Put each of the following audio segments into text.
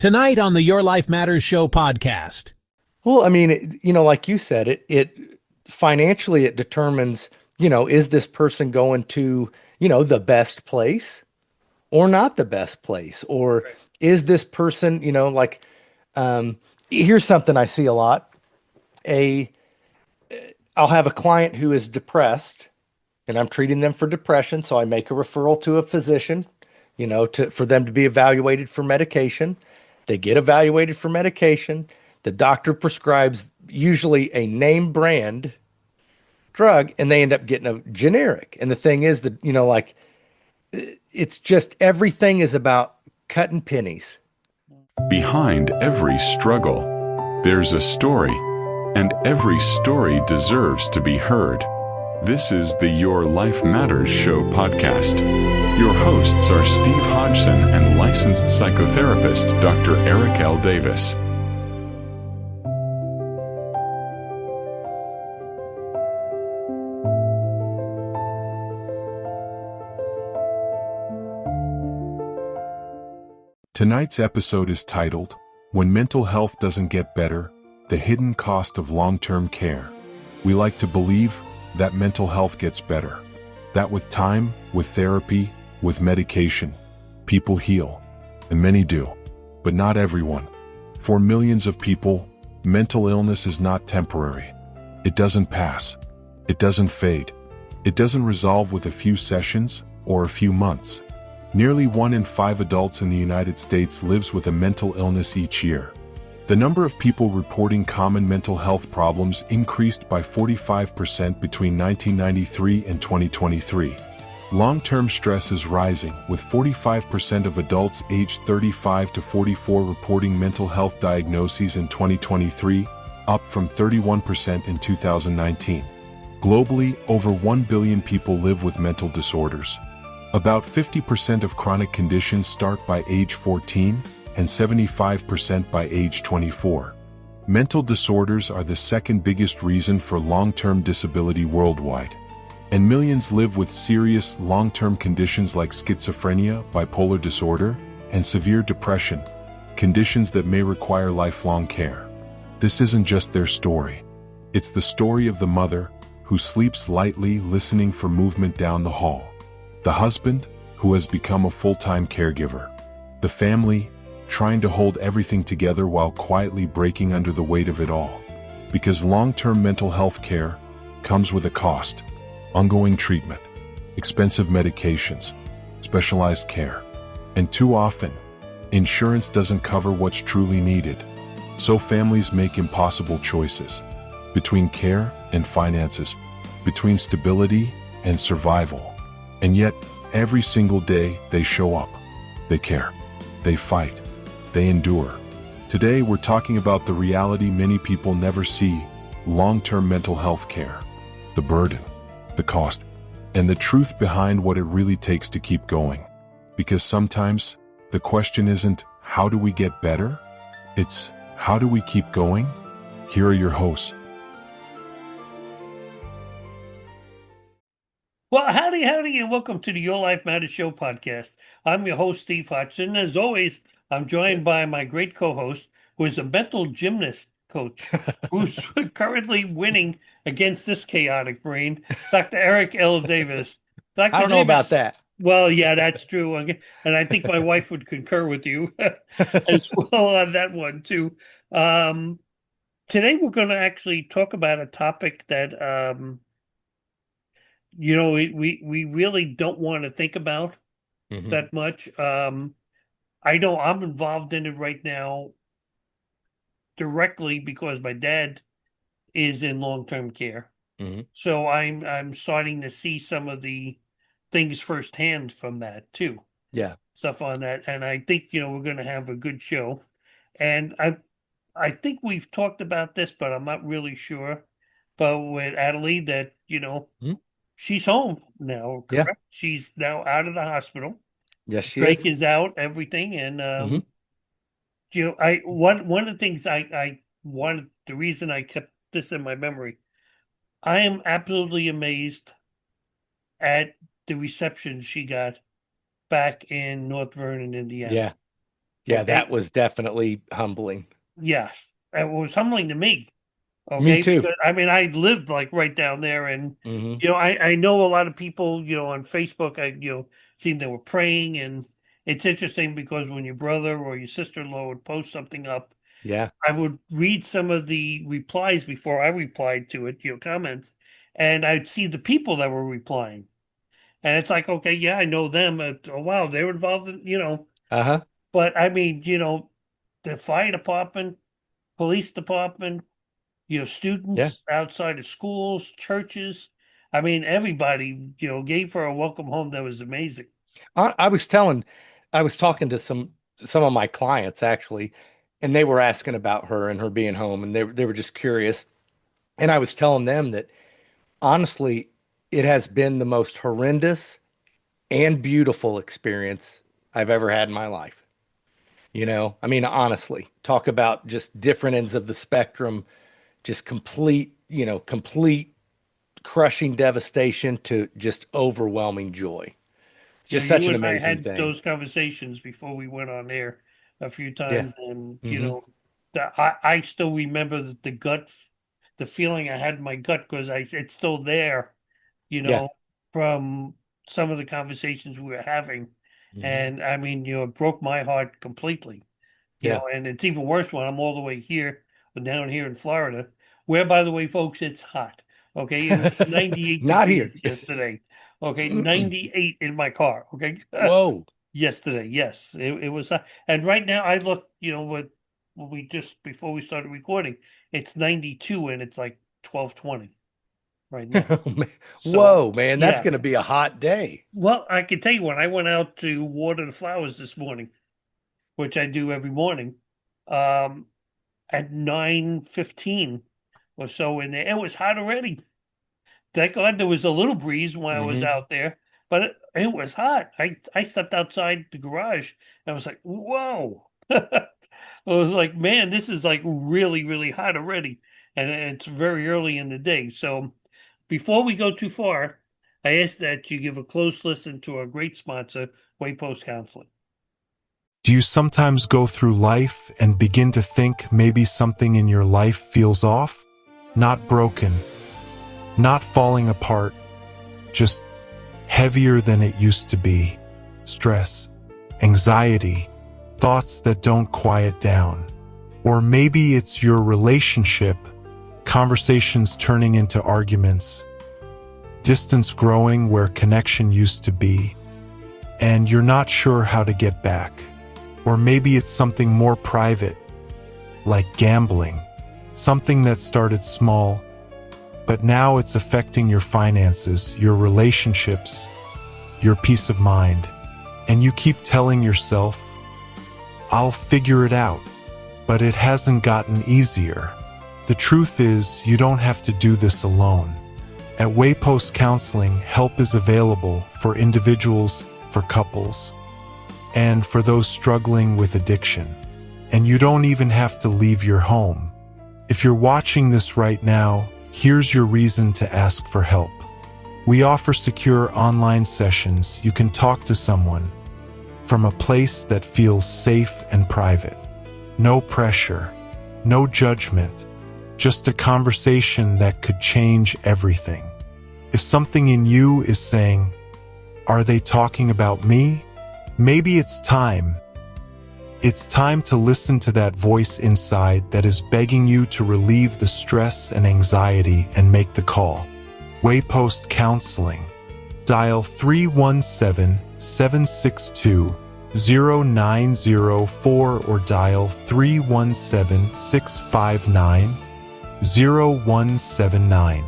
Tonight on the Your Life Matters Show podcast. Well, I mean, like you said, it financially it determines, is this person going to, the best place or not the best place? Or is this person, here's something I see a lot. A I'll have a client who is depressed and I'm treating them for depression, so I make a referral to a physician, for them to be evaluated for medication. They get evaluated for medication. The doctor prescribes usually a name brand drug and they end up getting a generic. And the thing is that, it's just everything is about cutting pennies. Behind every struggle, there's a story, and every story deserves to be heard. This is the Your Life Matters Show podcast. Your hosts are Steve Hodgson and licensed psychotherapist Dr. Eric L. Davis. Tonight's episode is titled, When Mental Health Doesn't Get Better, The Hidden Cost of Long-Term Care. We like to believe that mental health gets better, that with time, with therapy, with medication, people heal, and many do, but not everyone. For millions of people, mental illness is not temporary. It doesn't pass. It doesn't fade. It doesn't resolve with a few sessions or a few months. Nearly 1 in 5 adults in the United States lives with a mental illness each year. The number of people reporting common mental health problems increased by 45% between 1993 and 2023. Long-term stress is rising, with 45% of adults aged 35 to 44 reporting mental health diagnoses in 2023, up from 31% in 2019. Globally, over 1 billion people live with mental disorders. About 50% of chronic conditions start by age 14 and 75% by age 24. Mental disorders are the second biggest reason for long-term disability worldwide. And millions live with serious long-term conditions like schizophrenia, bipolar disorder, and severe depression, conditions that may require lifelong care. This isn't just their story. It's the story of the mother who sleeps lightly listening for movement down the hall. The husband, who has become a full-time caregiver. The family, trying to hold everything together while quietly breaking under the weight of it all. Because long-term mental health care comes with a cost. Ongoing treatment, expensive medications, specialized care. And too often, insurance doesn't cover what's truly needed. So families make impossible choices. Between care and finances, between stability and survival. And yet, every single day they show up. They care. They fight. They endure. Today we're talking about the reality many people never see, long-term mental health care. The burden, the cost, and the truth behind what it really takes to keep going. Because sometimes, the question isn't, how do we get better? It's, how do we keep going? Here are your hosts. Well, howdy, and welcome to the Your Life Matters Show podcast. I'm your host, Steve Hodgson. As always, I'm joined by my great co-host, who is a mental gymnast coach, who's currently winning against this chaotic brain, Dr. Eric L. Davis. Dr. I don't know about that. Well, yeah, that's true. And I think my wife would concur with you as well on that one, too. Today, we're going to actually talk about a topic that we really don't want to think about that much. I know I'm involved in it right now directly because my dad is in long-term care. So I'm starting to see some of the things firsthand from that too. Yeah. Stuff on that. And I think, we're going to have a good show. And I think we've talked about this, but I'm not really sure. But with Adelaide that, she's home now, correct? Yeah. She's now out of the hospital. Yes, she Drake is. is out, everything, and I one of the things I wanted, the reason I kept this in my memory, I am absolutely amazed at the reception she got back in North Vernon, Indiana. Yeah. Yeah, Okay. that was definitely humbling. Yes. It was humbling to me. Me Okay. too. Because I mean, I lived like right down there, and Hmm. I know a lot of people, on Facebook, seen they were praying, and it's interesting because when your brother or your sister-in-law would post something up, Yeah. I would read some of the replies before I replied to it, comments, and I'd see the people that were replying. And it's like, okay, yeah, I know them. Oh, wow, they were involved in. Uh-huh. But I mean, the fire department, police department, Yeah. students outside of schools, churches. I mean, everybody, gave her a welcome home that was amazing. I was talking to some of my clients actually, and they were asking about her and her being home, and they were just curious. And I was telling them that honestly, it has been the most horrendous and beautiful experience I've ever had in my life. I mean, honestly, talk about just different ends of the spectrum, just complete crushing devastation to just overwhelming joy. Yeah, Just such you an and I amazing had thing. those conversations before we went on air a few Yeah. times, and Hmm. I still remember the gut, the feeling I had in my gut because it's still there, you Yeah. know, from some of the conversations we were having, Hmm. and I mean, it broke my heart completely, Yeah. and it's even worse when I'm all the way here, down here in Florida, where, by the way, folks, it's hot. Okay, it was 98 Not here. degrees yesterday. Okay, 98 in my car. Okay, Whoa. yesterday, yes, it was. And right now, I look, what we just before we started recording, it's 92 and it's like 12:20 right now. So Whoa, man, that's yeah, going to be a hot day. well, I can tell you when I went out to water the flowers this morning, which I do every morning, um, at 9:15 or so in there, it was hot already. Thank God there was a little breeze when I was Hmm. out there, but it was hot. I stepped outside the garage and I was like, whoa. I was like, man, this is like really, really hot already. And it's very early in the day. So before we go too far, I ask that you give a close listen to our great sponsor, Waypost Counseling. Do you sometimes go through life and begin to think maybe something in your life feels off? Not broken, not falling apart, just heavier than it used to be. Stress, anxiety, thoughts that don't quiet down. Or maybe it's your relationship, conversations turning into arguments, distance growing where connection used to be, and you're not sure how to get back. Or maybe it's something more private, like gambling, something that started small, but now it's affecting your finances, your relationships, your peace of mind. And you keep telling yourself, I'll figure it out. But it hasn't gotten easier. The truth is, you don't have to do this alone. At Waypost Counseling, help is available for individuals, for couples, and for those struggling with addiction. And you don't even have to leave your home. If you're watching this right now, here's your reason to ask for help. We offer secure online sessions. You can talk to someone from a place that feels safe and private. No pressure, no judgment, just a conversation that could change everything. If something in you is saying, are they talking about me? Maybe it's time. It's time to listen to that voice inside that is begging you to relieve the stress and anxiety and make the call. Waypost Counseling. Dial 317-762-0904 or dial 317-659-0179.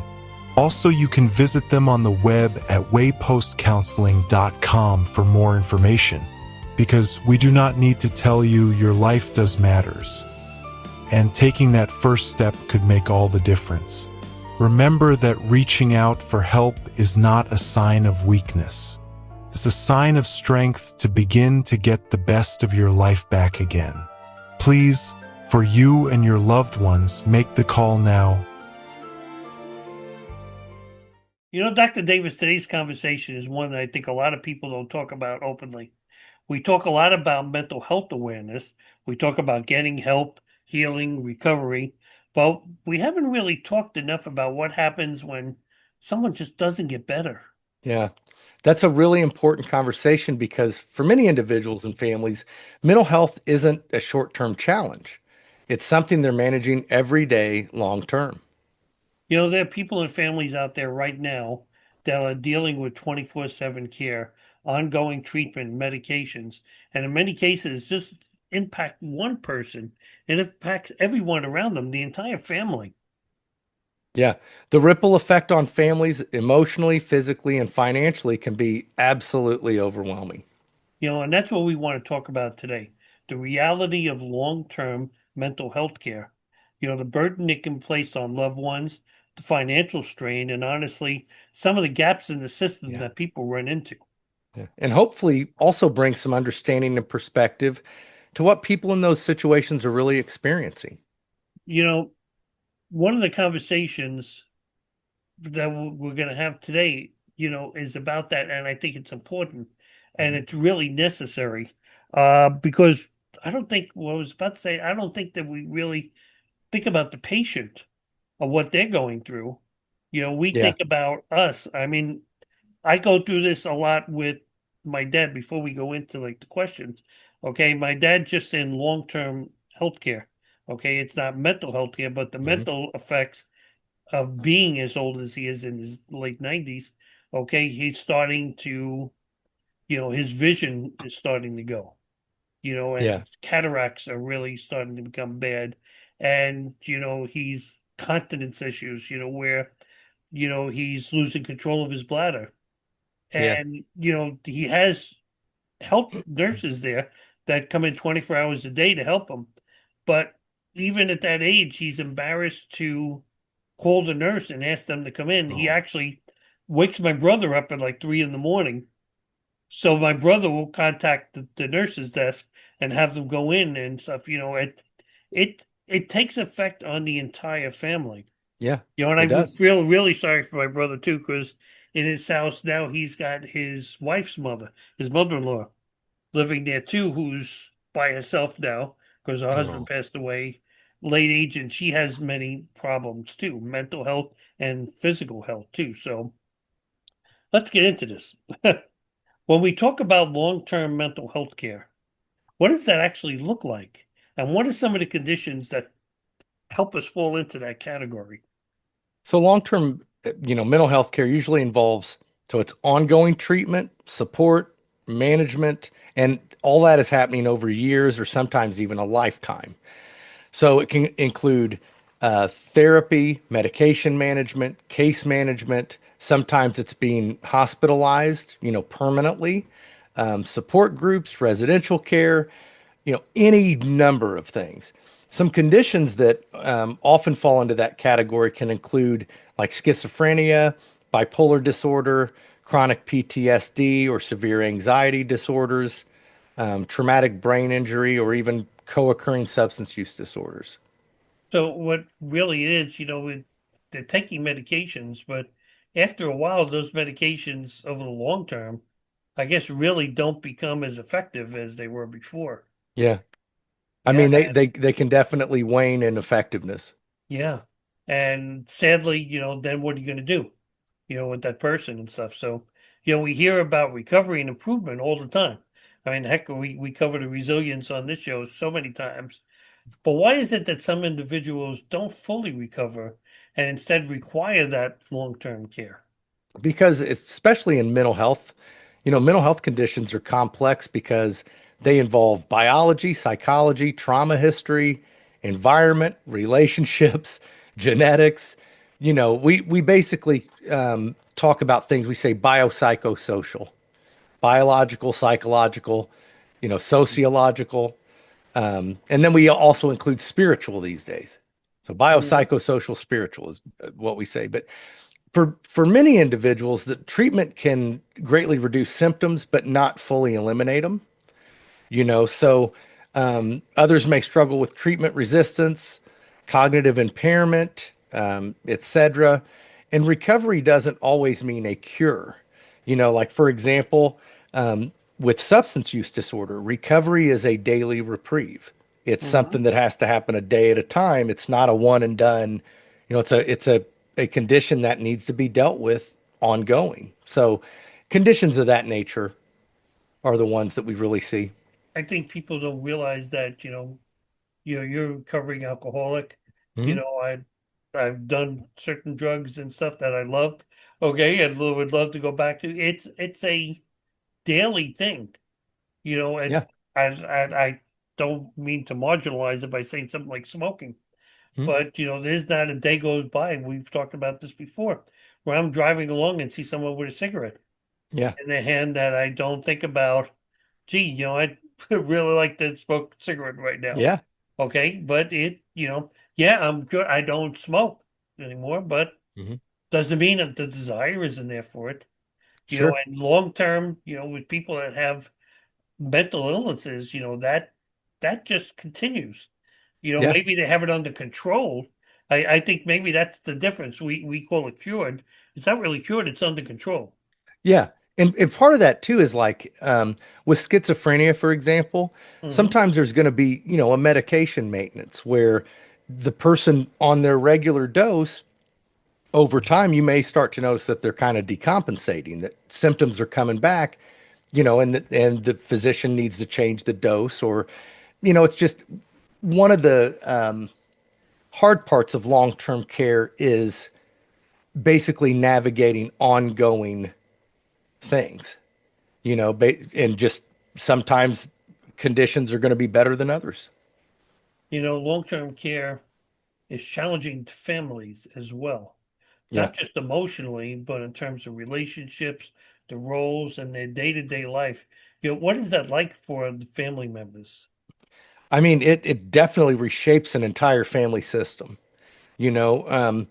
Also, you can visit them on the web at waypostcounseling.com for more information, because we do not need to tell you your life does matters. And taking that first step could make all the difference. Remember that reaching out for help is not a sign of weakness. It's a sign of strength to begin to get the best of your life back again. Please, for you and your loved ones, make the call now. Dr. Davis, today's conversation is one that I think a lot of people don't talk about openly. we talk a lot about mental health awareness. We talk about getting help, healing, recovery, but we haven't really talked enough about what happens when someone just doesn't get better. Yeah. That's a really important conversation because for many individuals and families, mental health isn't a short-term challenge. It's something they're managing every day, long term. There are people and families out there right now that are dealing with 24/7 care, ongoing treatment, medications, and in many cases just impact one person and it impacts everyone around them, the entire family. Yeah. The ripple effect on families emotionally, physically, and financially can be absolutely overwhelming. And that's what we want to talk about today. The reality of long-term mental health care. The burden it can place on loved ones, the financial strain, and honestly, some of the gaps in the system Yeah. that people run into. Yeah. And hopefully also bring some understanding and perspective to what people in those situations are really experiencing. You know, one of the conversations that we're going to have today, is about that. And I think it's important and Mhm. it's really necessary because I don't think, what I was about to say, I don't think that we really think about the patient of what they're going through. We Yeah. think about us. I mean, I go through this a lot with my dad before we go into like the questions. Okay. My dad just in long-term health care. Okay. It's not mental health care, but the Mhm. mental effects of being as old as he is in his late 90s, okay, he's starting to, his vision is starting to go, and Yeah. his cataracts are really starting to become bad. And, he's continence issues, where, he's losing control of his bladder. Yeah. And, he has health nurses there that come in 24 hours a day to help him. But even at that age, he's embarrassed to call the nurse and ask them to come in. He Oh, actually wakes my brother up at like 3 in the morning. So my brother will contact the nurse's desk and have them go in and stuff. It takes effect on the entire family. yeah, And it I does. feel really sorry for my brother too, because in his house now he's got his wife's mother, his mother-in-law, living there too, who's by herself now because her husband Oh. passed away late age, and she has many problems too, mental health and physical health too. So let's get into this. When we talk about long-term mental health care, what does that actually look like? And what are some of the conditions that help us fall into that category? So long-term, mental health care usually involves so it's ongoing treatment, support, management, and all that is happening over years or sometimes even a lifetime. So it can include therapy, medication management, case management. Sometimes it's being hospitalized, permanently, support groups, residential care, any number of things. Some conditions that often fall into that category can include like schizophrenia, bipolar disorder, chronic PTSD or severe anxiety disorders, traumatic brain injury, or even co-occurring substance use disorders. So what really is, they're taking medications, but after a while, those medications over the long term, I guess, really don't become as effective as they were before. Yeah. I Yeah, mean, they can definitely wane in effectiveness. yeah. And sadly, then what are you going to do, with that person and stuff? So, we hear about recovery and improvement all the time. I mean, heck, we cover the resilience on this show so many times. But why is it that some individuals don't fully recover and instead require that long-term care? Because especially in mental health, mental health conditions are complex because they involve biology, psychology, trauma history, environment, relationships, genetics. We basically talk about things we say biopsychosocial, biological, psychological, sociological, and then we also include spiritual these days. So Mhm. biopsychosocial spiritual is what we say. But for many individuals, the treatment can greatly reduce symptoms, but not fully eliminate them. So others may struggle with treatment resistance, cognitive impairment, etc. And recovery doesn't always mean a cure. Like for example, with substance use disorder, recovery is a daily reprieve. It's Mhm. something that has to happen a day at a time. It's not a one and done. It's a condition that needs to be dealt with ongoing. So conditions of that nature are the ones that we really see. I think people don't realize that, you're a recovering alcoholic. You Mhm. know, I've done certain drugs and stuff that I loved. Okay, and would love to go back to. It's a daily thing, and Yeah. I don't mean to marginalize it by saying something like smoking, Mhm. but there's not a day goes by. We've talked about this before, where I'm driving along and see someone with a cigarette Yeah. in their hand that I don't think about, gee, I'd really like to smoke a cigarette right now. Yeah. Okay, but yeah, I'm good. I don't smoke anymore, but Mhm. doesn't mean that the desire isn't there for it. Sure. And long term, with people that have mental illnesses, that just continues. Yeah. Maybe they have it under control. I think maybe that's the difference. We call it cured. It's not really cured, it's under control. Yeah. And part of that too is like with schizophrenia, for example, Hmm. sometimes there's going to be, a medication maintenance where the person on their regular dose over time, you may start to notice that they're kind of decompensating, that symptoms are coming back, and the physician needs to change the dose, or, it's just one of the hard parts of long-term care is basically navigating ongoing things, and just sometimes conditions are going to be better than others. Long-term care is challenging to families as well, Yeah. not just emotionally, but in terms of relationships, the roles, and their day-to-day life. What is that like for the family members? I mean, it definitely reshapes an entire family system. You know,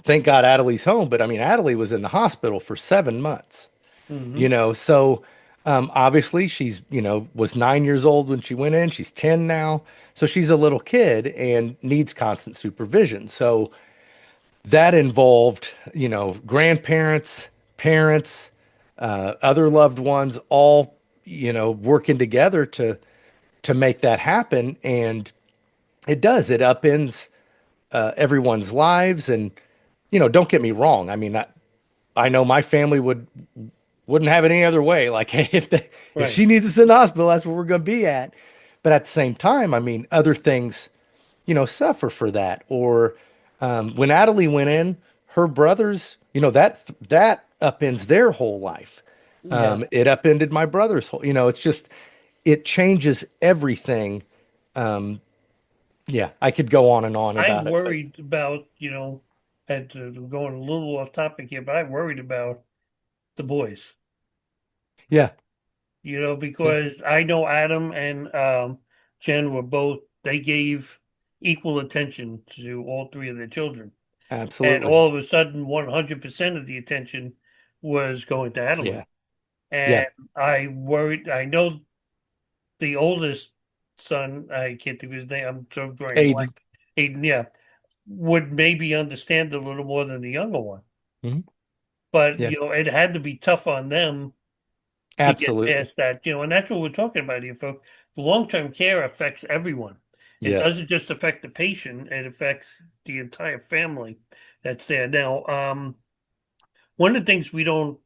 thank God Adelie's home, but I mean, Adelie was in the hospital for 7 months, Hmm. so obviously she's, was 9 years old when she went in. She's 10 now. So she's a little kid and needs constant supervision. So that involved, grandparents, parents, other loved ones, all, working together to make that happen. And it does, it upends everyone's lives. And, don't get me wrong. I mean, I know my family wouldn't have it any other way. Like, hey, if Right. she needs us in the hospital, that's where we're going to be at. But at the same time, I mean, other things, suffer for that. Or when Adelie went in, her brothers, that upends their whole life. Yeah. It upended my brother's whole. It's just it changes everything. Yeah, I could go on and on I about it, but worried about, and going a little off topic here, but I worried about the boys, yeah, yeah, because I know Adam and Jen were both, they gave equal attention to all three of their children. And absolutely, all of a sudden, 100% of the attention was going to yeah, Adelie. yeah. And I worried, I know the oldest son, I can't think of his name, I'm so drawing a Aiden, blank. Aiden, yeah, would maybe understand a little more than the younger one. mhm, But, yeah, it had to be tough on them to get absolutely, past that, and that's what we're talking about here, folks. Long-term care affects everyone. It yes. doesn't just affect the patient, it affects the entire family that's there. Now, one of the things we don't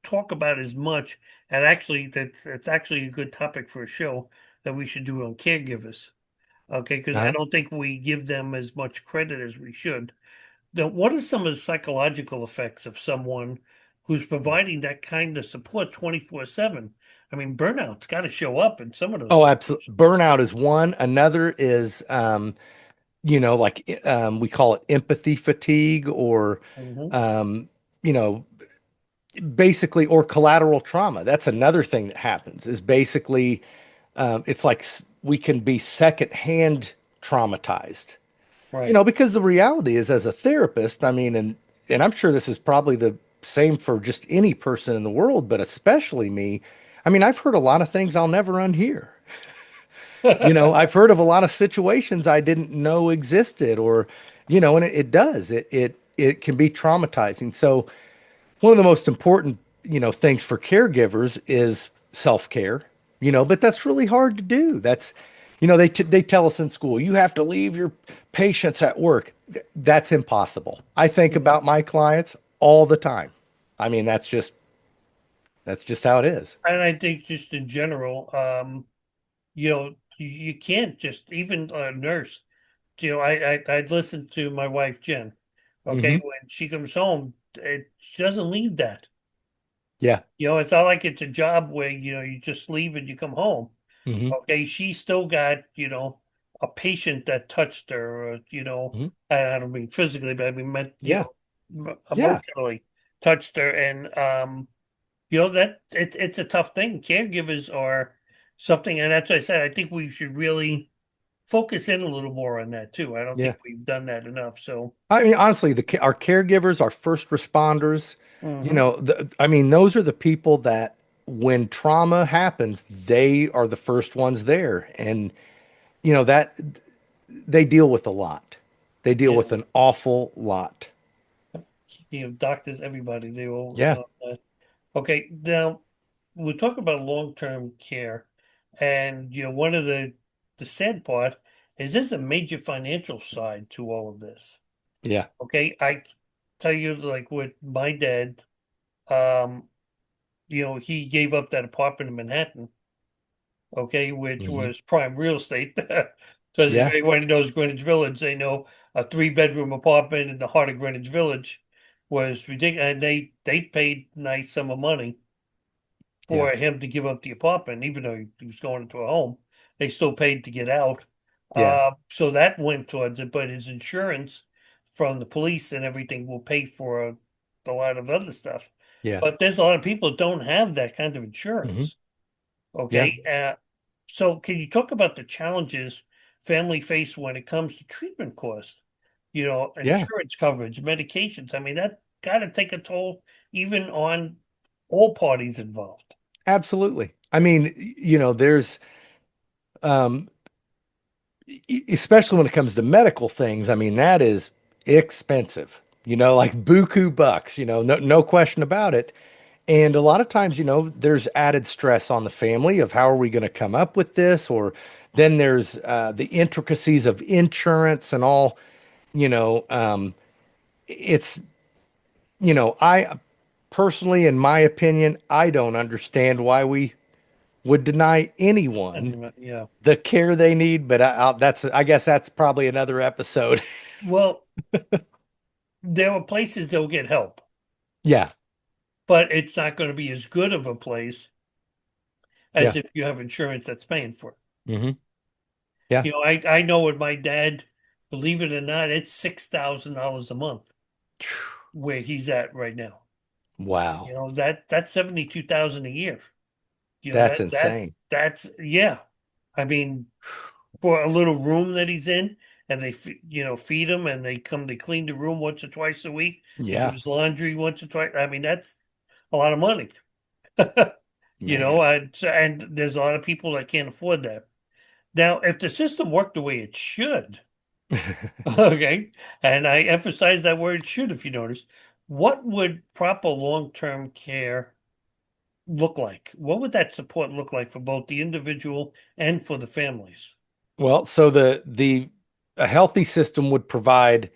talk about as much, and actually that's actually a good topic for a show that we should do on caregivers. Okay, because I Uh-huh. don't think we give them as much credit as we should. Now, what are some of the psychological effects of someone who's providing that kind of support 24/7? I mean, burnout's got to show up in some of those Oh, people. absolutely. Burnout is one. Another is, like we call it empathy fatigue, or, Hmm. um, you know, basically, or collateral trauma. That's another thing that happens is basically, it's like we can be secondhand traumatized, Right. because the reality is, as a therapist, I mean, and I'm sure this is probably the same for just any person in the world, but especially me. I mean, I've heard a lot of things I'll never unhear. I've heard of a lot of situations I didn't know existed, or, and it does. It can be traumatizing. So one of the most important things for caregivers is self-care, but that's really hard to do. That's, they tell us in school, you have to leave your patients at work. That's impossible. I think Mhm. about my clients all the time. I mean, that's just how it is. And I think just in general, you can't just even a nurse. I listened to my wife Jen. Okay, Hmm. when she comes home, she doesn't leave that. Yeah. It's not like it's a job where you just leave and you come home. Hmm. Okay, she still got a patient that touched her, or Hmm. I don't mean physically, but I mean meant Yeah. Yeah. emotionally touched her, and that it's a tough thing. Caregivers are something, and that's what I said. I think we should really focus in a little more on that too. I don't Yeah. think we've done that enough. So, I mean, honestly, our caregivers, our first responders, mhm. I mean, those are the people that when trauma happens, they are the first ones there. And, that they deal with a lot. They deal Yeah, with an awful lot. doctors, everybody, they all. Yeah. Okay, now we'll talk about long-term care, and one of the sad part is there's a major financial side to all of this. Yeah. Okay, I tell you, like with my dad, um, he gave up that apartment in Manhattan, okay, which Hmm. was prime real estate. Because if Yeah. anyone knows Greenwich Village, they know a three-bedroom apartment in the heart of Greenwich Village was ridiculous, and they paid nice sum of money Yeah. for him to give up the apartment, even though he was going into a home. They still paid to get out. Yeah. So that went towards it, but his insurance from the police and everything will pay for a lot of other stuff. Yeah. But there's a lot of people that don't have that kind of Hmm. insurance. Yeah. Okay. So can you talk about the challenges family face when it comes to treatment costs? Yeah. Insurance coverage, medications. I mean, that got to take a toll even on all parties involved. Absolutely. I mean, there's, um, especially when it comes to medical things, I mean, that is expensive, like buku bucks, no question about it. And a lot of times, there's added stress on the family of how are we going to come up with this? Or then there's the intricacies of insurance and all, you know, um, it's, I personally, in my opinion, I don't understand why we would deny anyone Yeah. the care they need, but I guess that's probably another episode. Well, there are places they'll get help, Yeah. but it's not going to be as good of a place as Yeah. if you have insurance that's paying for it. Hmm. Yeah. I know with my dad, believe it or not, it's $6,000 a month where he's at right now. Wow. That's 72,000 a year. That's insane. That's yeah. I mean, for a little room that he's in, and they feed him, and they clean the room once or twice a week. They do Yeah, his laundry once or twice. I mean, that's a lot of money. man. And there's a lot of people that can't afford that. Now, if the system worked the way it should, okay, and I emphasize that word should, if you notice, what would proper long-term care look like? What would that support look like for both the individual and for the families? Well, so the a healthy system would provide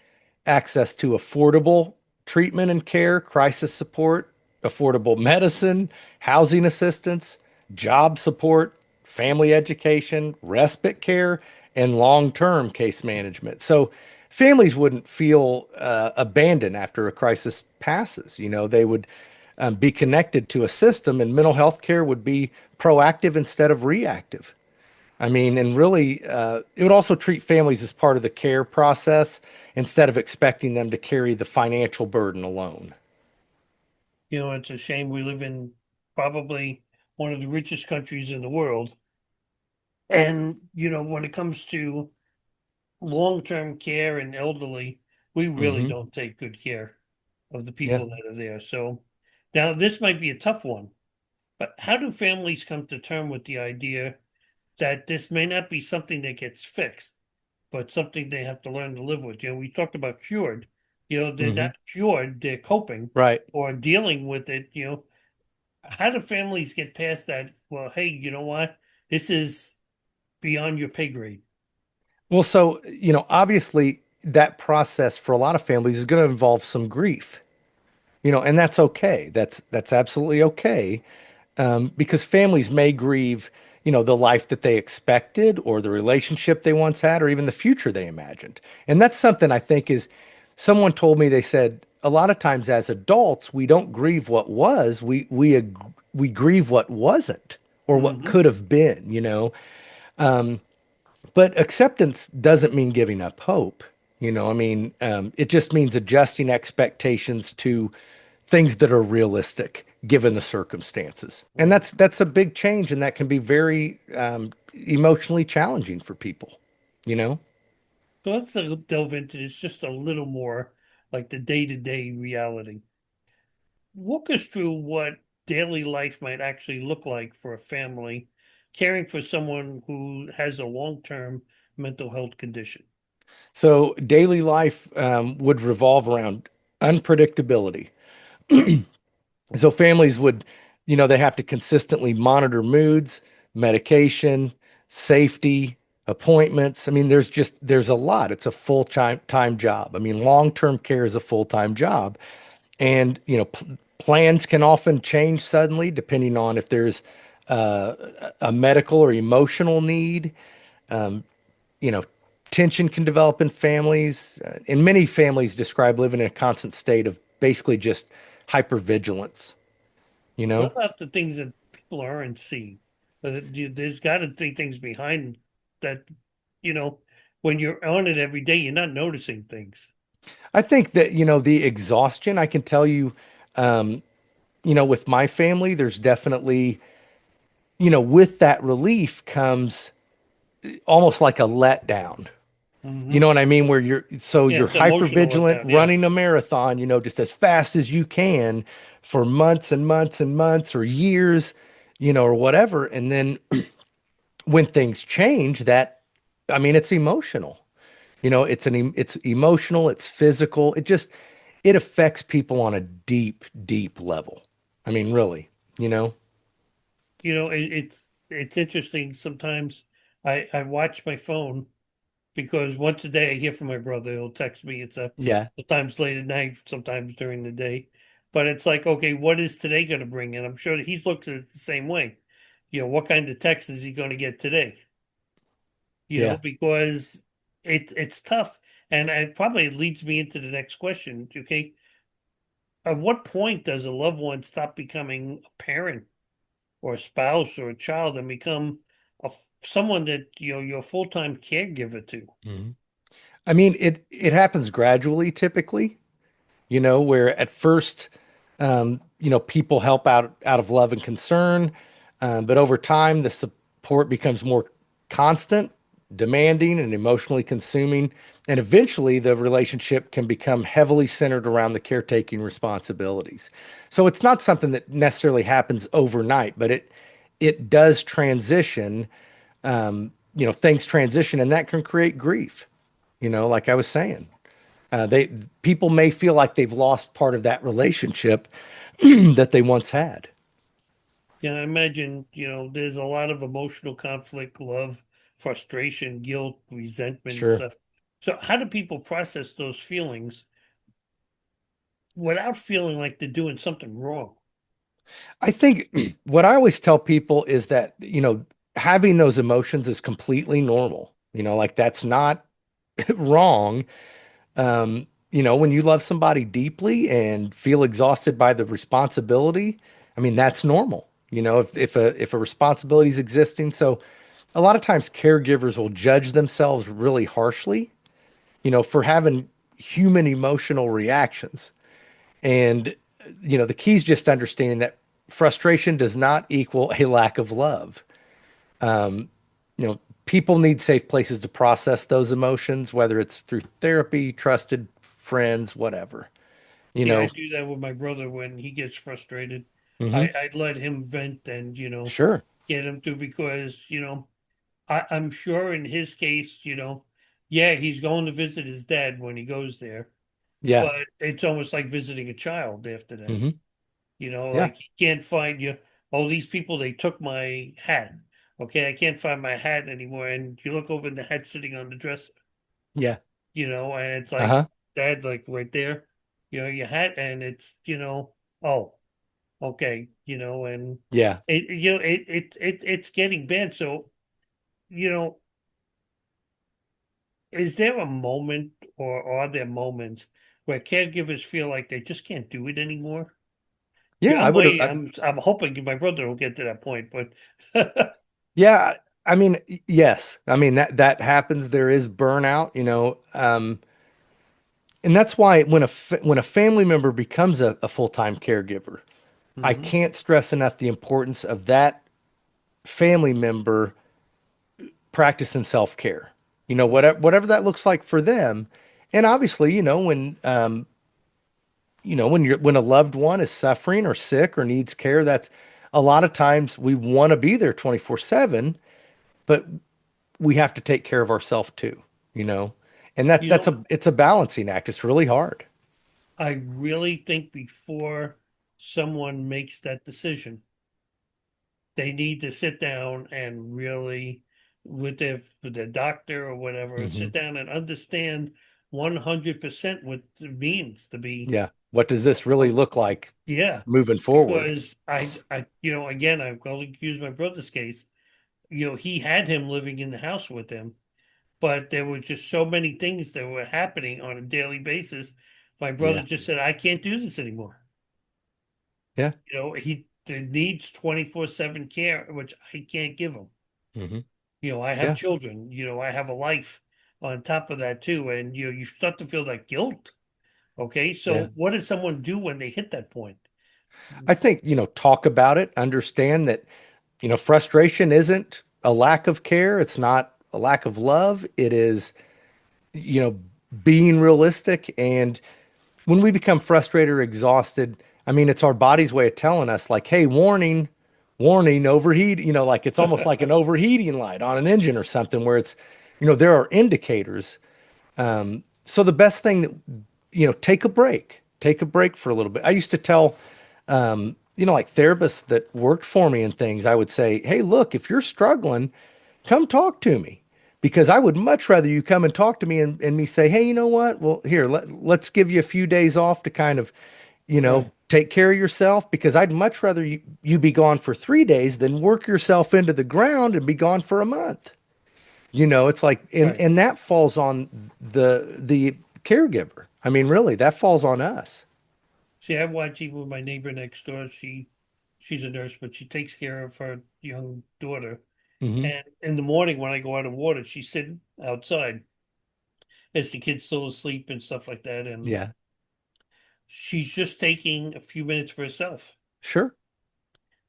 access to affordable treatment and care, crisis support, affordable medicine, housing assistance, job support, family education, respite care, and long-term case management. So families wouldn't feel abandoned after a crisis passes. They would be connected to a system, and mental health care would be proactive instead of reactive. I mean, and really, it would also treat families as part of the care process instead of expecting them to carry the financial burden alone. It's a shame we live in probably one of the richest countries in the world. And, when it comes to long-term care and elderly, we really Hmm. don't take good care of the Yeah. people that are there. So now this might be a tough one, but how do families come to term with the idea that this may not be something that gets fixed, but something they have to learn to live with? We talked about cured. They're Hmm. not cured, they're coping Right. or dealing with it, how do families get past that? Well, hey, you know what? This is beyond your pay grade. Well, so, obviously that process for a lot of families is going to involve some grief, and that's okay. That's absolutely okay. Because families may grieve, the life that they expected or the relationship they once had or even the future they imagined. And that's something I think is someone told me, they said a lot of times as adults, we don't grieve what was, we grieve what wasn't or what Hmm. could have been. But acceptance doesn't mean giving up hope. It just means adjusting expectations to things that are realistic given the circumstances. And that's a big change, and that can be very emotionally challenging for people, you know? So let's delve into this just a little more, like the day-to-day reality. Walk us through what daily life might actually look like for a family caring for someone who has a long-term mental health condition. So daily life would revolve around unpredictability. So families would, they have to consistently monitor moods, medication, safety, appointments. I mean, there's a lot. It's a full time job. I mean, long-term care is a full-time job. And, plans can often change suddenly depending on if there's uh, a medical or emotional need. You know, tension can develop in families. And many families describe living in a constant state of basically just hypervigilance, you What know? about the things that people aren't seeing? There's got to be things behind that, you know, when you're on it every day, you're not noticing things. I think that, the exhaustion, I can tell you, um, with my family, there's definitely, with that relief comes almost like a letdown. You know Hmm. what I mean? Where you're Yeah, it's hyper emotional vigilant, letdown. Yeah. running a marathon, just as fast as you can for months and months and months or years, or whatever. And then when things change, it's emotional. It's emotional, it's physical. It affects people on a deep, deep level. I mean, really, you know? It's interesting. Sometimes I watch my phone because once a day I hear from my brother. He'll text me. It's Yeah. sometimes late at night, sometimes during the day. But it's like, okay, what is today going to bring? And I'm sure that he's looked at it the same way. What kind of text is he going to get today? Yeah. Because it's tough. And it probably leads me into the next question. Okay, at what point does a loved one stop becoming a parent or a spouse or a child and become someone that you're a full-time caregiver to? Mhm. I mean, it happens gradually, typically, where at first, people help out of love and concern, but over time, the support becomes more constant, demanding, and emotionally consuming, and eventually, the relationship can become heavily centered around the caretaking responsibilities. So it's not something that necessarily happens overnight, but it does transition. Things transition, and that can create grief. Like I was saying. They People may feel like they've lost part of that relationship that they once had. Yeah, I imagine, there's a lot of emotional conflict, love, frustration, guilt, resentment, and Sure. stuff. So how do people process those feelings without feeling like they're doing something wrong? I think what I always tell people is that, having those emotions is completely normal. Like that's not wrong. When you love somebody deeply and feel exhausted by the responsibility, I mean, that's normal. If a responsibility is existing. So a lot of times caregivers will judge themselves really harshly, for having human emotional reactions. And, the key is just understanding that frustration does not equal a lack of love. People need safe places to process those emotions, whether it's through therapy, trusted friends, whatever, you See, I know. do that with my brother when he gets frustrated. Hmm. I let him vent and, Sure. get him to because, I'm sure in his case, yeah, he's going to visit his dad when he goes there, Yeah. but it's almost like visiting a child after that. Hmm. Yeah. Like you can't find you. Oh, these people, they took my hat. Okay, I can't find my hat anymore. And you look over and the hat's sitting on the dresser, Yeah. and it's like, Uh-huh. Dad, like right there, your hat, and it's, oh, okay, and Yeah. it's getting bad. So, you know, is there a moment or are there moments where caregivers feel like they just can't do it anymore? Yeah, Yeah, I I'm would waiting. I'm hoping my brother will get to that point, but yeah, I mean, yes. I mean that happens. There is burnout, and that's why when a family member becomes a full-time caregiver, I Mhm. can't stress enough the importance of that family member practicing self-care. Whatever that looks like for them. And obviously, when a loved one is suffering or sick or needs care, that's a lot of times we want to be there 24/7, but we have to take care of ourselves too, you know? And You know, it's a balancing act. It's really hard. I really think before someone makes that decision, they need to sit down and really, with their doctor or whatever, and Hmm. sit down and understand 100% what it means to be. Yeah. What does this really Oh, look like yeah, moving forward? because again, I'm going to use my brother's case. He had him living in the house with him, but there were just so many things that were happening on a daily basis. My brother Yeah. just said, I can't do this anymore. Yeah. He needs 24/7 care, which I can't give him. Hmm. I have Yeah. children, I have a life on top of that too. And you start to feel that guilt. Okay. Yeah. So what does someone do when they hit that point? I think, talk about it, understand that, frustration isn't a lack of care. It's not a lack of love. It is, you know, being realistic. And when we become frustrated or exhausted, I mean, it's our body's way of telling us, like, hey, warning, warning, overheat, like it's almost like an overheating light on an engine or something where it's, there are indicators. So the best thing that, take a break for a little bit. I used to tell, like therapists that worked for me and things, I would say, hey, look, if you're struggling, come talk to me because I would much rather you come and talk to me and me say, hey, you know what? Well, here, let's give you a few days off to kind of, Right. take care of yourself because I'd much rather you be gone for 3 days than work yourself into the ground and be gone for a month. It's like, Right. and that falls on the caregiver. I mean, really, that falls on us. See, I watch even with my neighbor next door. She's a nurse, but she takes care of her young daughter. Hmm. And in the morning when I go out and water, she's sitting outside as the kid's still asleep and stuff like that. And Yeah, she's just taking a few minutes for herself sure.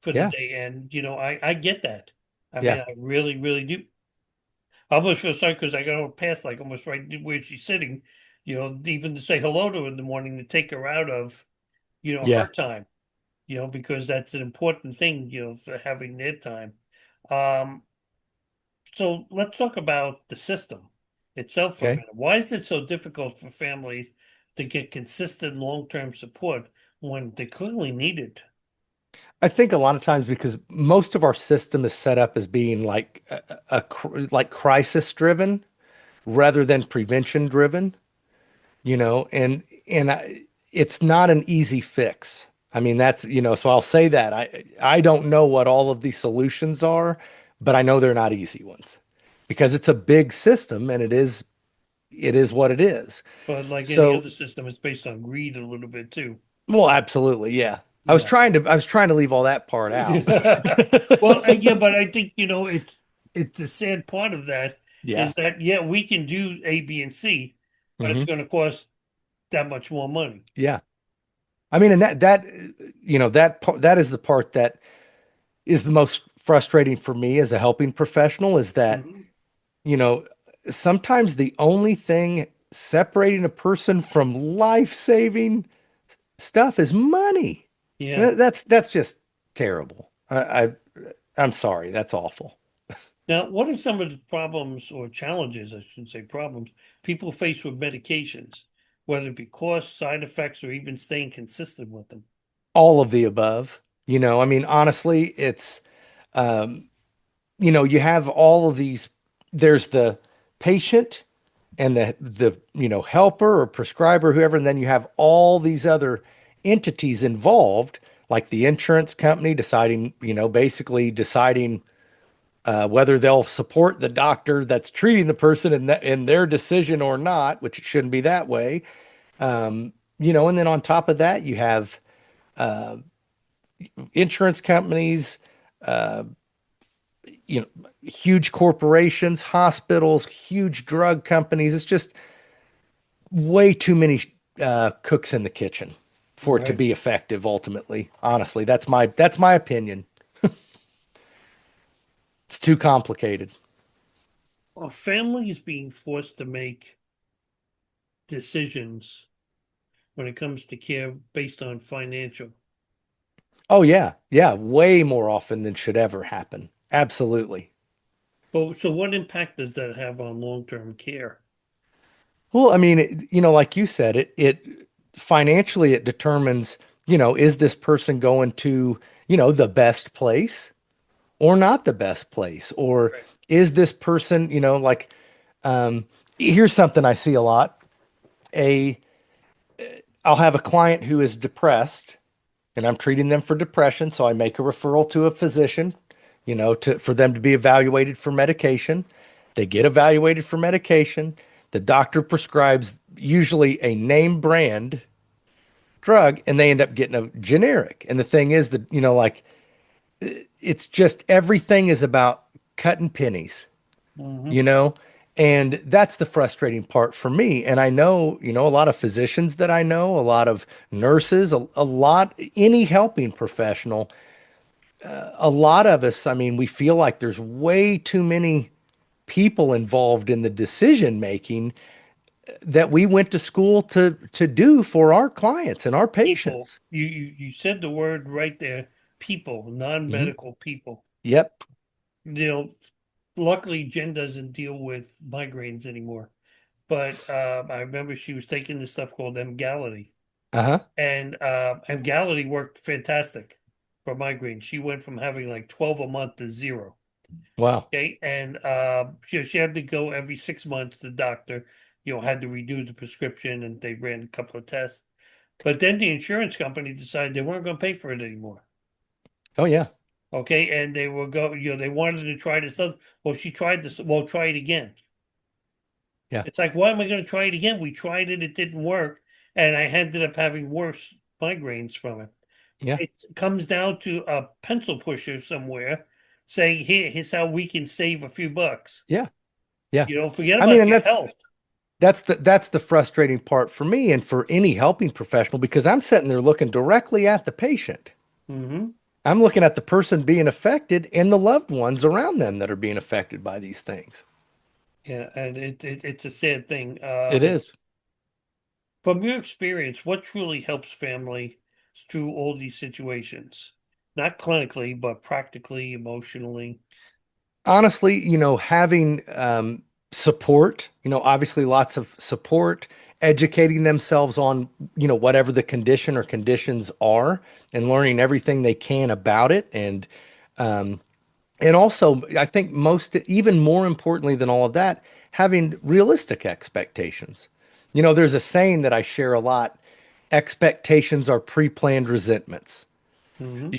for the Yeah, day. And, I get that. I mean, yeah, I really, really do. I almost feel sorry because I got her past like almost right where she's sitting, even to say hello to her in the morning to take her out of, her yeah. time, because that's an important thing, for having their time. Um, So let's talk about the system itself for a Okay. minute. Why is it so difficult for families to get consistent long-term support when they clearly need it? I think a lot of times because most of our system is set up as being like like crisis driven rather than prevention driven, it's not an easy fix. I mean, that's, so I'll say that I don't know what all of these solutions are, but I know they're not easy ones because it's a big system and it is what it is. But like any So, other system, it's based on greed a little bit too. well, absolutely, yeah. Yeah. I was trying to leave all that part out. Well, yeah, but I think, it's the sad part of that Yeah. is that, yeah, we can do A, B, and C, but it's Hmm. going to cost that much more money. Yeah. I mean, and that is the part that is the most frustrating for me as a helping professional is that, Hmm. you know, sometimes the only thing separating a person from life-saving stuff is money. Yeah. That's just terrible. I'm sorry. That's awful. Now, what are some of the problems or challenges, I shouldn't say problems, people face with medications, whether it be cost, side effects, or even staying consistent with them? all of the above. I mean, honestly, it's, um, you have all of these, there's the patient and the helper or prescriber, whoever, and then you have all these other entities involved, like the insurance company deciding, basically deciding whether they'll support the doctor that's treating the person in their decision or not, which it shouldn't be that way. And then on top of that, you have insurance companies, huge corporations, hospitals, huge drug companies. It's just way too many cooks in the kitchen for it to Right. be effective. Ultimately, honestly, that's my opinion. It's too complicated. Are families being forced to make decisions when it comes to care based on financial? Oh yeah, yeah, way more often than should ever happen. Absolutely. But so what impact does that have on long-term care? Well, I mean, like you said, it financially it determines, is this person going to, the best place or not the best place? Or Right. is this person, like, um, here's something I see a lot. A I'll have a client who is depressed and I'm treating them for depression, so I make a referral to a physician, for them to be evaluated for medication. They get evaluated for medication. The doctor prescribes usually a name brand drug and they end up getting a generic. And the thing is that, like it's just everything is about cutting pennies, Hmm. you know? And that's the frustrating part for me. And I know, a lot of physicians that I know, a lot of nurses, a lot, any helping professional, a lot of us, I mean, we feel like there's way too many people involved in the decision making that we went to school to do for our clients and our People, patients. you said the word right there, people, Hmm. non-medical people. Yep. You know, luckily Jen doesn't deal with migraines anymore. But I remember she was taking this stuff called Emgality. Uh-huh. And Emgality worked fantastic for migraine. She went from having like 12 a month to zero. Wow. Okay. And she had to go every 6 months to the doctor, had to redo the prescription and they ran a couple of tests. But then the insurance company decided they weren't going to pay for it anymore. Oh yeah. Okay. And they were they wanted to try this stuff. Well, she tried this. Well, try it again. Yeah. It's like, why am I going to try it again? We tried it, it didn't work, and I ended up having worse migraines from it. Yeah. It comes down to a pencil pusher somewhere saying, here's how we can save a few bucks. Yeah. Yeah. Forget I mean, about and your that's health. that's the frustrating part for me and for any helping professional because I'm sitting there looking directly at the patient. Hmm. I'm looking at the person being affected and the loved ones around them that are being affected by these things. Yeah, and it's a sad thing. It is. From your experience, what truly helps families through all these situations? Not clinically, but practically, emotionally. Honestly, having support, obviously lots of support, educating themselves on, whatever the condition or conditions are and learning everything they can about it. And also, I think even more importantly than all of that, having realistic expectations. There's a saying that I share a lot: expectations are pre-planned resentments. Hmm.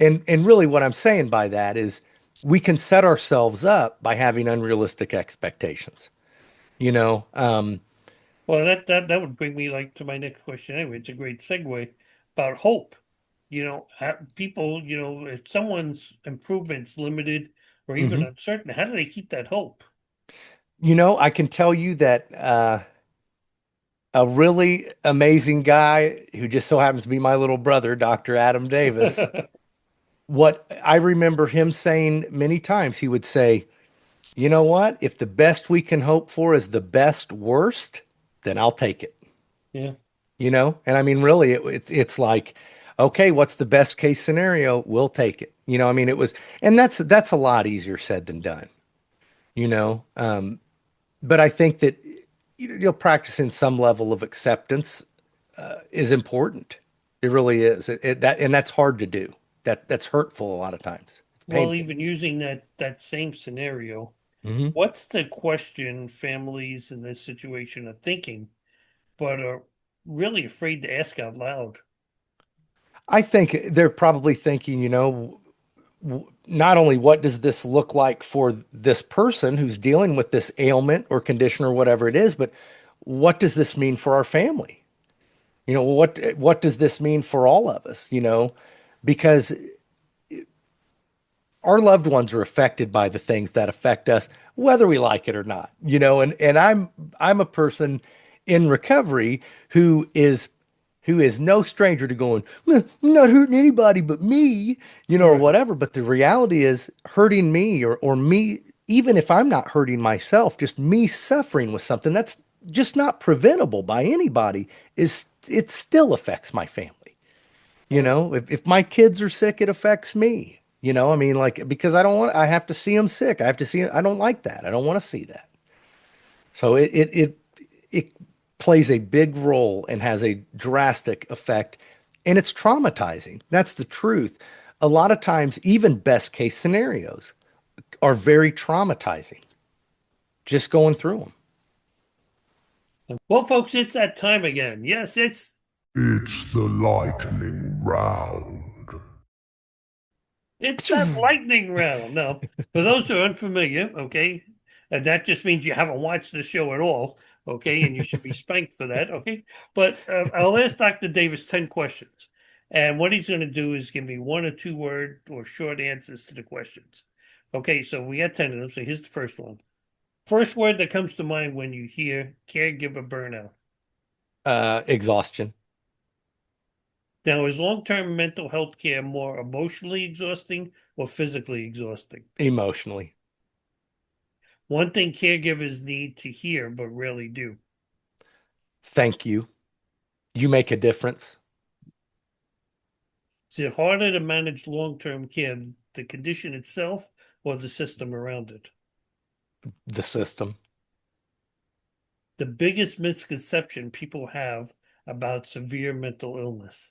And really what I'm saying by that is we can set ourselves up by having unrealistic expectations. You know, um, Well, that would bring me like to my next question anyway. It's a great segue about hope. People, if someone's improvement's limited or even mhm. uncertain, how do they keep that hope? I can tell you that a really amazing guy who just so happens to be my little brother, Dr. Adam Davis, what I remember him saying many times, he would say, you know what? If the best we can hope for is the best worst, then I'll take it. Yeah. And I mean, really, it's like, okay, what's the best case scenario? We'll take it. I mean, and that's a lot easier said than done. But I think that practicing some level of acceptance is important. It really is. And that's hard to do. That's hurtful a lot of times. It's Well, painful. even using that same scenario, Hmm. what's the question families in this situation are thinking, but are really afraid to ask out loud? I think they're probably thinking, not only what does this look like for this person who's dealing with this ailment or condition or whatever it is, but what does this mean for our family? What does this mean for all of us? Because our loved ones are affected by the things that affect us, whether we like it or not. And I'm a person in recovery who is no stranger to going, "I'm not hurting anybody but me," or Right. whatever. But the reality is hurting me or me, even if I'm not hurting myself, just me suffering with something that's just not preventable by anybody it still affects my family. If my kids are sick, it affects me. I mean, like, because I have to see them sick. I have to see, I don't like that. I don't want to see that. So it plays a big role and has a drastic effect, and it's traumatizing. That's the truth. A lot of times, even best case scenarios are very traumatizing just going through them. Well, folks, it's that time again. Yes, It's the lightning round. it's that lightning round. Now, for those who are unfamiliar, okay, and that just means you haven't watched the show at all, okay, and you should be spanked for that, okay. But I'll ask Dr. Davis 10 questions, and what he's going to do is give me 1 or 2 word or short answers to the questions. Okay, so we got 10 of them. So here's the first one. First word that comes to mind when you hear caregiver burnout. Exhaustion, Now, is long-term mental health care more emotionally exhausting or physically exhausting? emotionally. One thing caregivers need to hear but rarely do. Thank you. You make a difference. Is it harder to manage long-term care, the condition itself or the system around it? The system. The biggest misconception people have about severe mental illness.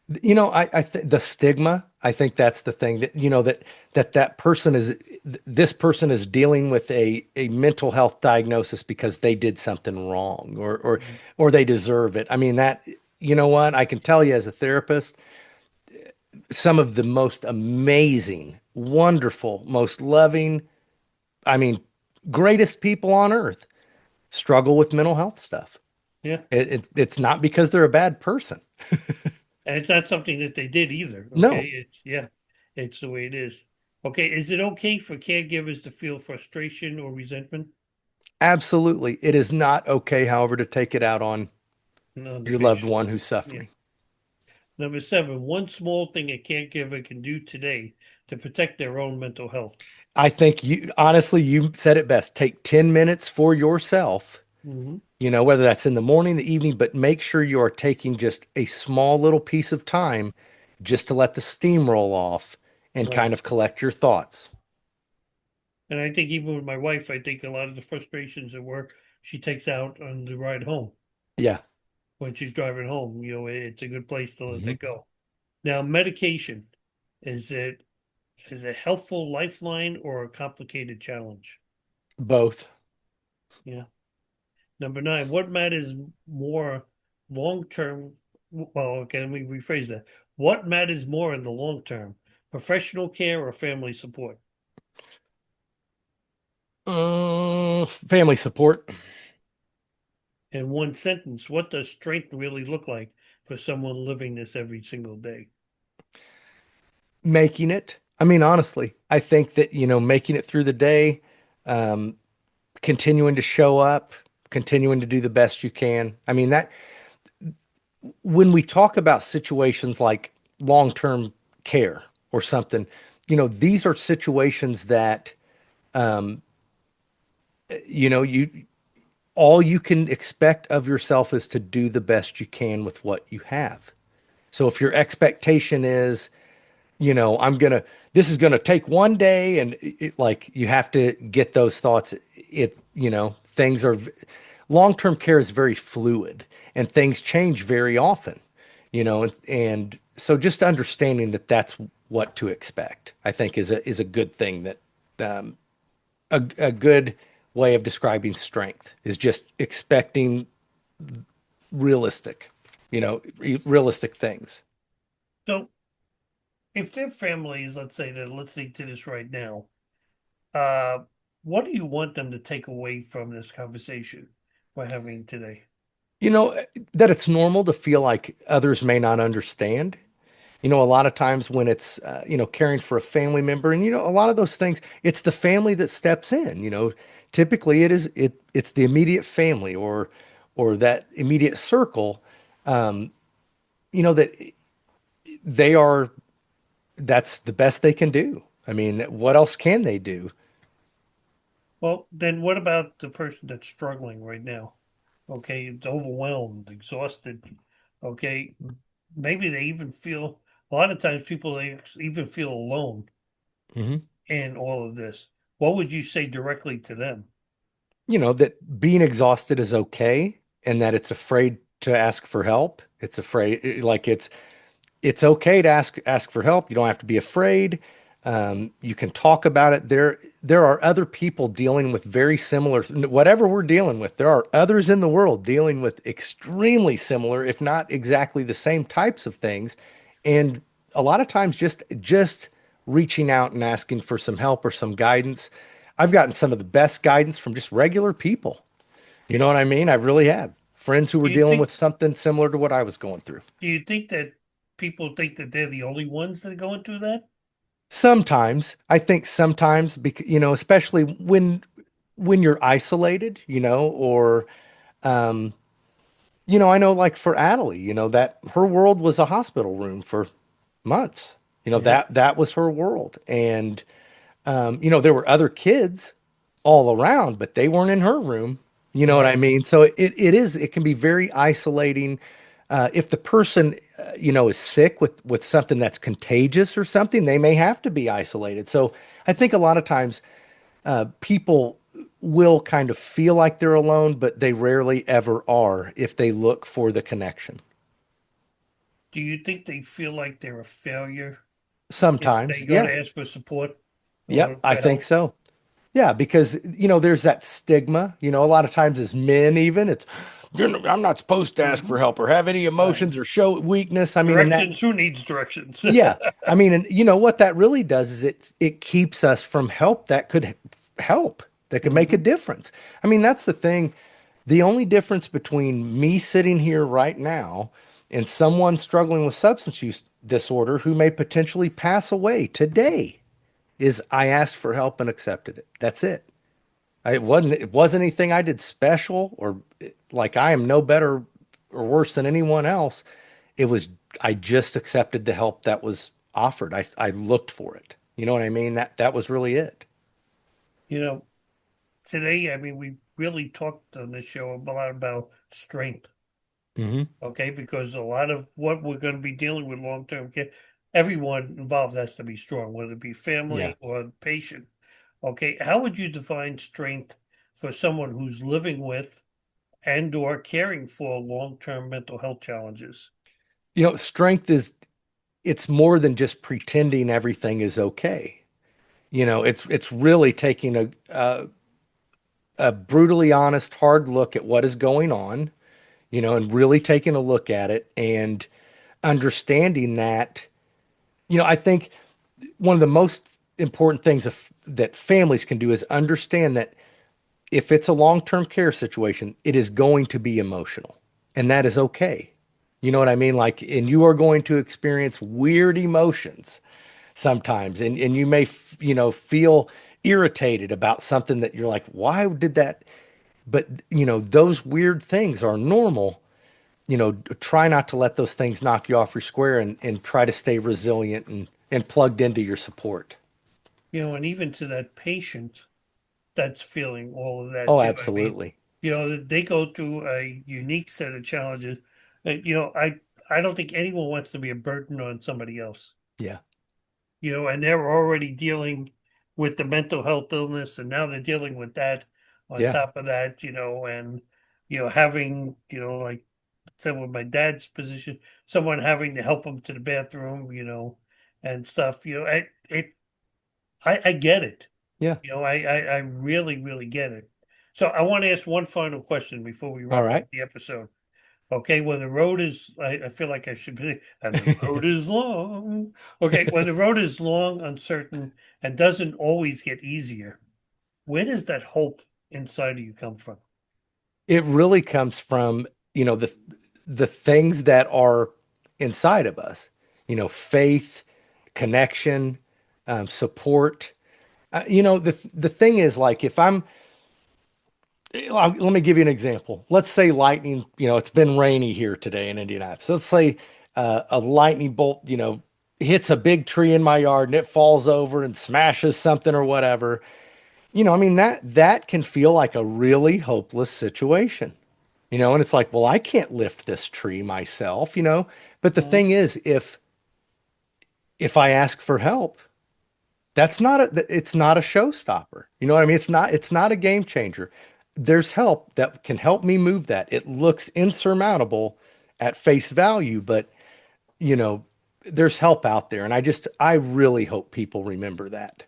I think the stigma, I think that's the thing that person is, this person is dealing with a mental health diagnosis because they did something wrong or they deserve it. I mean, that, what I can tell you as a therapist, some of the most amazing, wonderful, most loving, I mean, greatest people on earth struggle with mental health stuff. Yeah. It's not because they're a bad person. And it's not something that they did either. Okay. No. It's the way it is. Okay. Is it okay for caregivers to feel frustration or resentment? Absolutely. It is not okay, however, to take it out on No, the your loved patient. one who's Yeah. suffering. Number 7, one small thing a caregiver can do today to protect their own mental health. I think honestly, you said it best. Take 10 minutes for yourself, Mm-hmm. whether that's in the morning, the evening, but make sure you are taking just a small little piece of time just to let the steam roll off and Right. kind of collect your thoughts. And I think even with my wife, I think a lot of the frustrations at work she takes out on the ride home Yeah. when she's driving home. It's a good place to let Mhm. that go. Now, medication, is it a helpful lifeline or a complicated challenge? Both. Yeah. Number 9, what matters more long term? Well, okay, let me rephrase that. What matters more in the long term, professional care or family support? Family support, In one sentence, what does strength really look like for someone living this every single day? making it. I mean, honestly, I think that, making it through the day, um, continuing to show up, continuing to do the best you can. I mean, that when we talk about situations like long-term care or something, these are situations that, um, you all you can expect of yourself is to do the best you can with what you have. So if your expectation is, this is gonna take one day, and like you have to get those thoughts. Things are long-term care is very fluid, and things change very often. and so just understanding that that's what to expect, I think is a good thing that um, a good way of describing strength is just expecting realistic, realistic things. So if their families, let's say they're listening to this right now, uh, what do you want them to take away from this conversation we're having today? You know, that it's normal to feel like others may not understand. A lot of times when it's, caring for a family member and, a lot of those things, it's the family that steps in, typically it's the immediate family or that immediate circle, that they are, that's the best they can do. I mean, what else can they do? Well, then what about the person that's struggling right now? Okay, it's overwhelmed, exhausted. Okay, maybe they even feel, a lot of times people they even feel alone Mhm. in all of this. What would you say directly to them? That being exhausted is okay and that it's afraid to ask for help. It's afraid, like it's okay to ask for help. You don't have to be afraid. You can talk about it. There are other people dealing with very similar, whatever we're dealing with. There are others in the world dealing with extremely similar, if not exactly the same types of things. And a lot of times, just reaching out and asking for some help or some guidance. I've gotten some of the best guidance from just regular people. You know what I mean? I really have friends who were Do you dealing think with something similar to what I was going through. do you think that people think that they're the only ones that are going through that? Sometimes, I think sometimes, because, especially when you're isolated, or um, I know like for Adelie, that her world was a hospital room for months. Yeah. That was her world. And there were other kids all around, but they weren't in her room. You know what I Right. mean? So it can be very isolating. If the person, is sick with something that's contagious or something, they may have to be isolated. So I think a lot of times people will kind of feel like they're alone, but they rarely ever are if they look for the connection. Do you think they feel like they're a failure if Sometimes, they go to yeah, ask for support yep, or I for think help? so. Yeah, because there's that stigma. A lot of times as men, even it's I'm not supposed to ask for Mhm. help or have any Right. emotions or show weakness. I mean, and that Directions, who needs directions? yeah, I mean, and what that really does is it keeps us from help that could help that could make a Mhm. difference. I mean, that's the thing. The only difference between me sitting here right now and someone struggling with substance use disorder who may potentially pass away today is I asked for help and accepted it. That's it. It wasn't anything I did special or like I am no better or worse than anyone else. It was I just accepted the help that was offered. I looked for it. You know what I mean? That was really it. You know, today, I mean, we really talked on this show a lot about strength, Hmm. okay? Because a lot of what we're going to be dealing with long-term care, everyone involved has to be strong, whether it be Yeah. family or the patient. Okay, how would you define strength for someone who's living with and or caring for long-term mental health challenges? Strength it's more than just pretending everything is okay. It's really taking a brutally honest, hard look at what is going on, and really taking a look at it and understanding that, I think one of the most important things that families can do is understand that if it's a long-term care situation, it is going to be emotional, and that is okay. You know what I mean? Like, and you are going to experience weird emotions sometimes, and you may, feel irritated about something that you're like, why did that? But, those weird things are normal. Try not to let those things knock you off your square and try to stay resilient and plugged into your support. And even to that patient that's feeling all of that Oh, too. I mean, absolutely. they go through a unique set of challenges. I don't think anyone wants to be a burden on somebody else. Yeah. And they're already dealing with the mental health illness, and now they're dealing with that on Yeah. top of that, and having, like said with my dad's position, someone having to help him to the bathroom, and stuff. I get it. Yeah. I really, really get it. So I want to ask one final question before we All wrap right. up the episode. Okay, when the road is, I feel like I should be, and the road is long. Okay, when the road is long, uncertain, and doesn't always get easier, where does that hope inside of you come from? It really comes from, the things that are inside of us, faith, connection, support. The thing is, like, if let me give you an example. Let's say lightning, it's been rainy here today in Indianapolis. Let's say a lightning bolt, hits a big tree in my yard and it falls over and smashes something or whatever. I mean, that can feel like a really hopeless situation, and it's like, well, I can't lift this tree myself, but the thing is, if I ask for help, it's not a showstopper. You know what I mean? It's not a game changer. There's help that can help me move that. It looks insurmountable at face value, but there's help out there. And I really hope people remember that.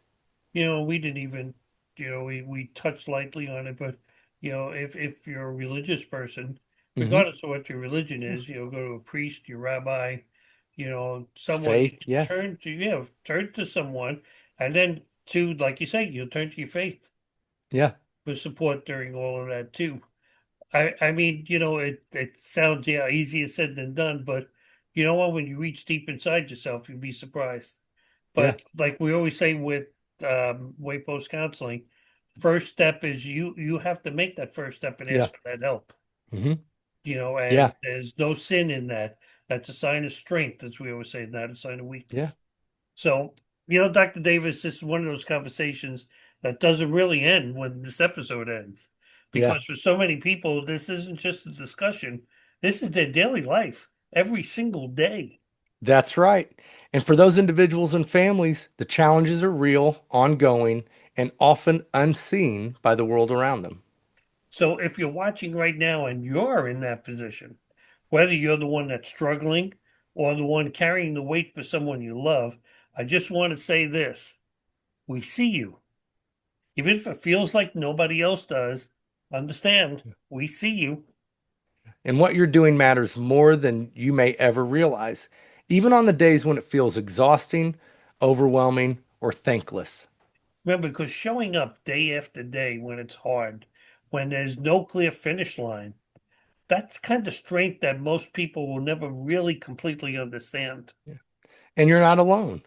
We didn't even, we touched lightly on it, but if you're a religious person, Hmm. regardless of what your religion is, go to a priest, your rabbi, someone Faith. Yeah. turn to someone, and then like you say, you'll turn to your faith Yeah. for support during all of that too. I mean, it sounds easier said than done, but you know what? When you reach deep inside yourself, you'll be surprised. Yeah. But like we always say with Waypost counseling, first step is you have to make that first step and Yeah. ask for that help. Hmm. And Yeah. there's no sin in that. That's a sign of strength, as we always say, not a sign of Yeah. weakness. So, Dr. Davis, this is one of those conversations that doesn't really end when this episode ends. Yeah. Because for so many people, this isn't just a discussion. This is their daily life every single day. That's right. And for those individuals and families, the challenges are real, ongoing, and often unseen by the world around them. So if you're watching right now and you're in that position, whether you're the one that's struggling or the one carrying the weight for someone you love, I just want to say this. We see you. Even if it feels like nobody else does, understand, we see you. And what you're doing matters more than you may ever realize, even on the days when it feels exhausting, overwhelming, or thankless. Remember, because showing up day after day when it's hard, when there's no clear finish line, that's kind of strength that most people will never really completely understand. And you're not alone.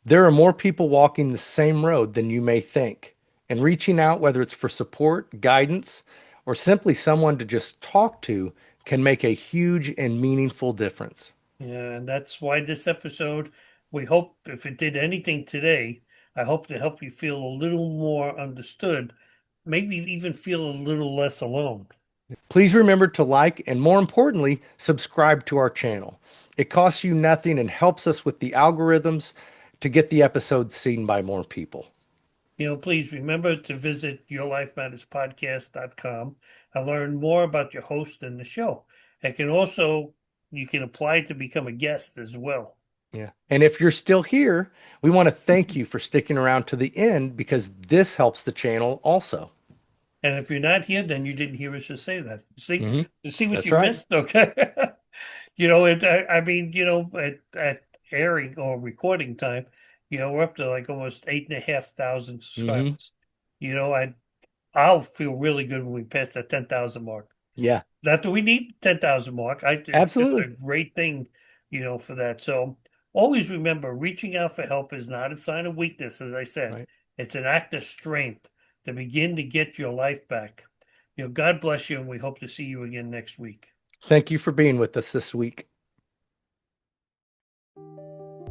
There are more people walking the same road than you may think. And reaching out, whether it's for support, guidance, or simply someone to just talk to, can make a huge and meaningful difference. Yeah, and that's why this episode, we hope if it did anything today, I hope to help you feel a little more understood, maybe even feel a little less alone. Please remember to like and, more importantly, subscribe to our channel. It costs you nothing and helps us with the algorithms to get the episodes seen by more people. Please remember to visit yourlifematterspodcast.com and learn more about your host and the show. You can apply to become a guest as well. Yeah. And if you're still here, we want to thank you for sticking around to the end, because this helps the channel also. And if you're not here, then you didn't hear us just say that. See, you see what That's you right. missed? Okay. I mean, at airing or recording time, we're up to like almost 8,500 subscribers. I'll feel really good when we pass that 10,000 mark. Yeah. Not that we need 10,000 mark. Absolutely. It's a great thing, for that. So always remember, reaching out for help is not a sign of weakness, as I said. Right. It's an act of strength to begin to get your life back. God bless you, and we hope to see you again next week. Thank you for being with us this week.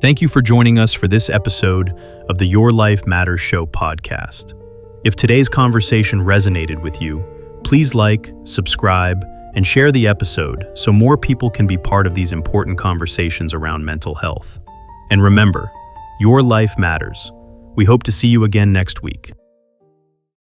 Thank you for joining us for this episode of the Your Life Matters Show podcast. If today's conversation resonated with you, please like, subscribe, and share the episode so more people can be part of these important conversations around mental health. And remember, your life matters. We hope to see you again next week.